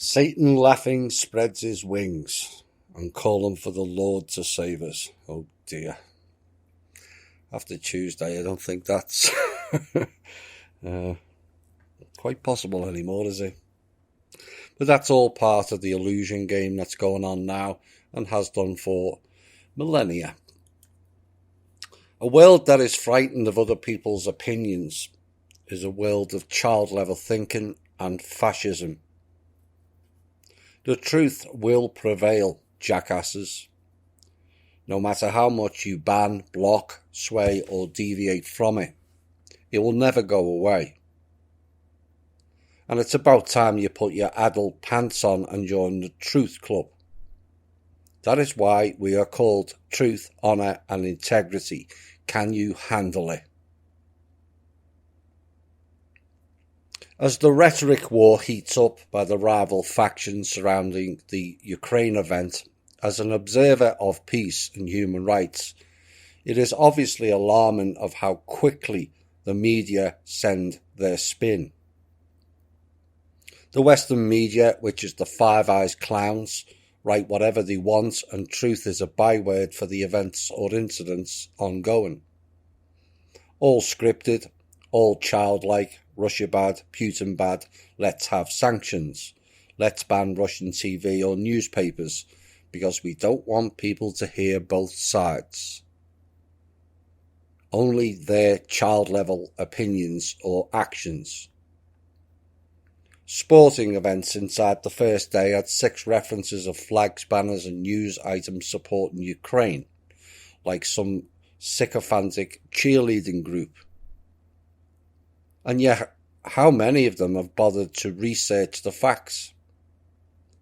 Satan laughing spreads his wings and calling for the Lord to save us. Oh dear. After Tuesday, I don't think that's quite possible anymore, is it? But that's all part of the illusion game that's going on now and has done for millennia. A world that is frightened of other people's opinions is a world of child-level thinking and fascism. The truth will prevail, jackasses. No matter how much you ban, block, sway or deviate from it, it will never go away. And it's about time you put your adult pants on and join the Truth Club. That is why we are called Truth, Honour and Integrity. Can you handle it? As the rhetoric war heats up by the rival factions surrounding the Ukraine event, as an observer of peace and human rights, it is obviously alarming of how quickly the media send their spin. The Western media, which is the Five Eyes clowns, write whatever they want and truth is a byword for the events or incidents ongoing. All scripted, all childlike, Russia bad, Putin bad, let's have sanctions, let's ban Russian TV or newspapers, because we don't want people to hear both sides. Only their child-level opinions or actions. Sporting events inside the first day had 6 references of flags, banners and news items supporting Ukraine, like some sycophantic cheerleading group. And yet, how many of them have bothered to research the facts?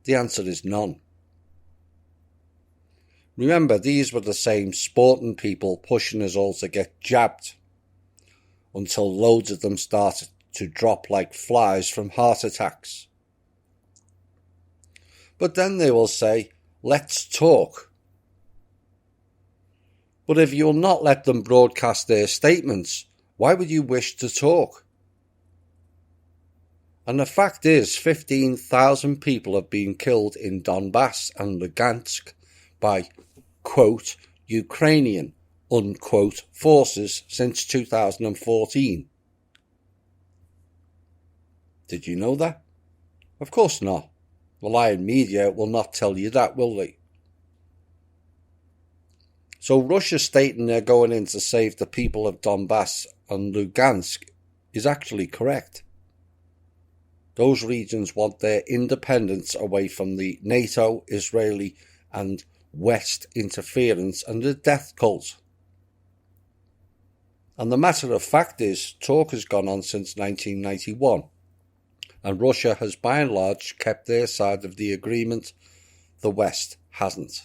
The answer is none. Remember, these were the same sporting people pushing us all to get jabbed, until loads of them started to drop like flies from heart attacks. But then they will say, let's talk. But if you'll not let them broadcast their statements, why would you wish to talk? And the fact is, 15,000 people have been killed in Donbass and Lugansk by, quote, Ukrainian, unquote, forces since 2014. Did you know that? Of course not. The lying media will not tell you that, will they? So Russia stating they're going in to save the people of Donbass and Lugansk is actually correct. Those regions want their independence away from the NATO, Israeli and West interference and the death cult. And the matter of fact is, talk has gone on since 1991, and Russia has by and large kept their side of the agreement. The West hasn't.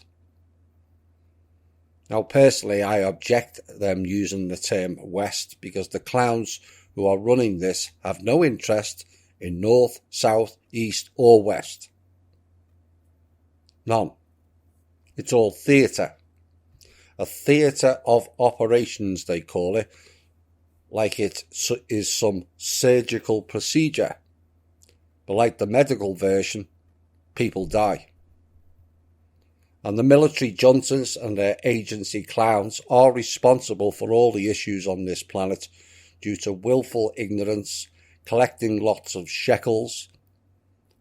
Now personally, I object them using the term West because the clowns who are running this have no interest in North, South, East or West. None. It's all theatre. A theatre of operations, they call it, like it is some surgical procedure. But like the medical version, people die. And the military juntas and their agency clowns are responsible for all the issues on this planet due to willful ignorance, collecting lots of shekels,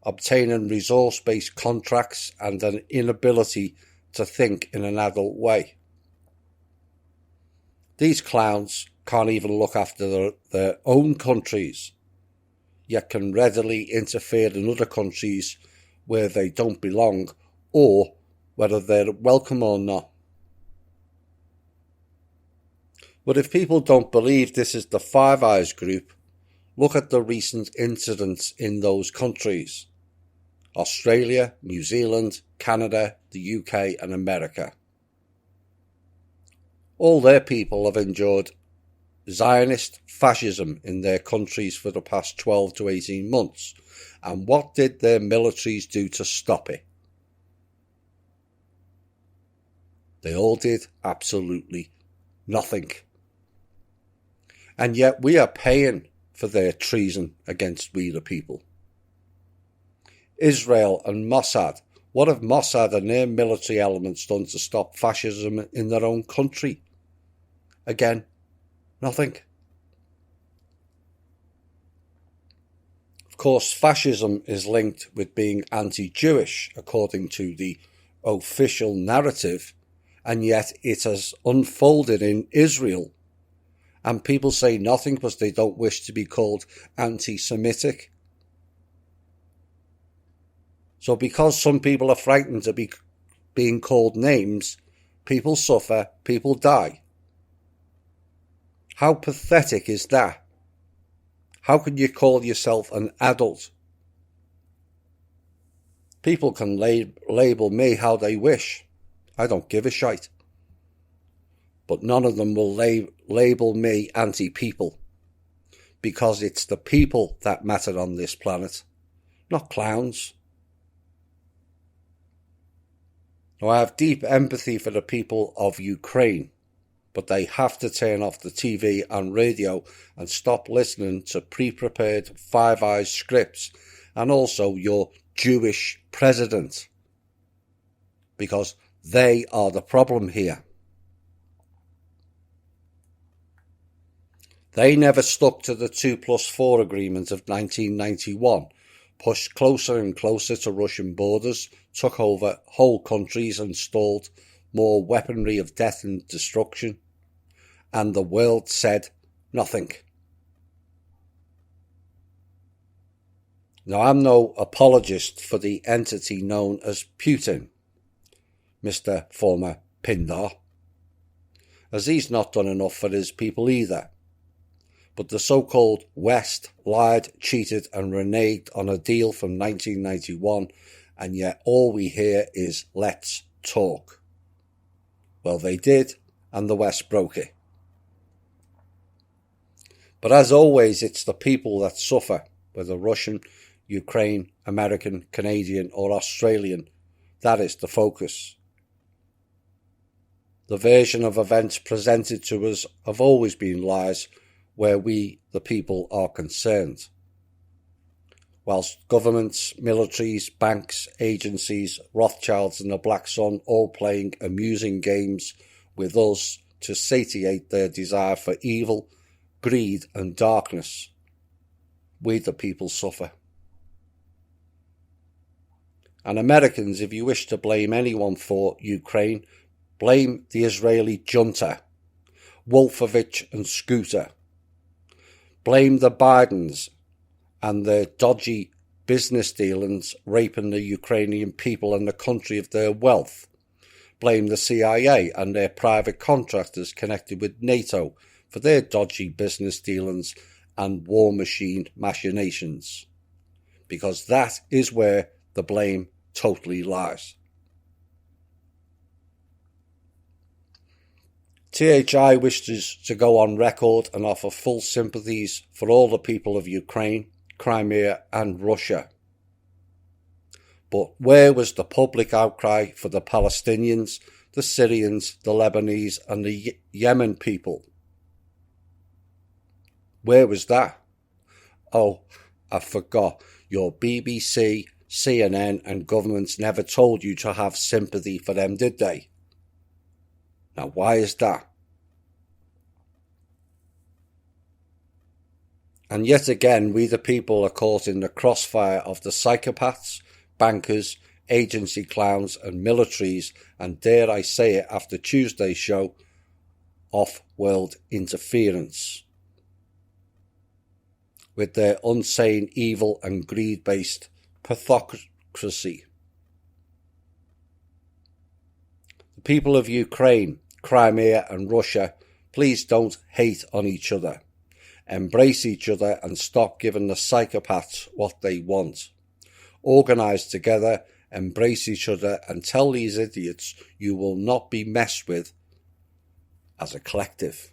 obtaining resource-based contracts and an inability to think in an adult way. These clowns can't even look after their own countries, yet can readily interfere in other countries where they don't belong or whether they're welcome or not. But if people don't believe this is the Five Eyes group, look at the recent incidents in those countries. Australia, New Zealand, Canada, the UK and America. All their people have endured Zionist fascism in their countries for the past 12 to 18 months. And what did their militaries do to stop it? They all did absolutely nothing. And yet we are paying for their treason against we the people. Israel and Mossad. What have Mossad and their military elements done to stop fascism in their own country? Again, nothing. Of course, fascism is linked with being anti-Jewish, according to the official narrative, and yet it has unfolded in Israel. And people say nothing because they don't wish to be called anti-Semitic. So because some people are frightened to be being called names, people suffer, people die. How pathetic is that? How can you call yourself an adult? People can label me how they wish. I don't give a shite. But none of them will label me anti-people, because it's the people that matter on this planet, not clowns. Now, I have deep empathy for the people of Ukraine, but they have to turn off the TV and radio and stop listening to pre-prepared Five Eyes scripts and also your Jewish president, because they are the problem here. They never stuck to the 2+4 agreement of 1991, pushed closer and closer to Russian borders, took over whole countries and installed more weaponry of death and destruction, and the world said nothing. Now, I'm no apologist for the entity known as Putin, Mr. Former Pindar, as he's not done enough for his people either. But the so-called West lied, cheated and reneged on a deal from 1991, and yet all we hear is let's talk. Well, they did, and the West broke it. But as always, it's the people that suffer, whether Russian, Ukraine, American, Canadian or Australian. That is the focus. The version of events presented to us have always been lies where we, the people, are concerned. Whilst governments, militaries, banks, agencies, Rothschilds and the Black Sun all playing amusing games with us to satiate their desire for evil, greed and darkness, we the people suffer. And Americans, if you wish to blame anyone for Ukraine, blame the Israeli junta, Wolfowitz and Scooter. Blame the Bidens and their dodgy business dealings raping the Ukrainian people and the country of their wealth. Blame the CIA and their private contractors connected with NATO for their dodgy business dealings and war machine machinations, because that is where the blame totally lies. THI wishes to go on record and offer full sympathies for all the people of Ukraine, Crimea and Russia. But where was the public outcry for the Palestinians, the Syrians, the Lebanese and the Yemen people? Where was that? Oh, I forgot. Your BBC, CNN and governments never told you to have sympathy for them, did they? Now, why is that? And yet again, we the people are caught in the crossfire of the psychopaths, bankers, agency clowns and militaries, and dare I say it after Tuesday's show, off-world interference, with their unsane, evil and greed-based pathocracy. The people of Ukraine, Crimea and Russia, please don't hate on each other. Embrace each other and stop giving the psychopaths what they want. Organise together, embrace each other and tell these idiots you will not be messed with as a collective.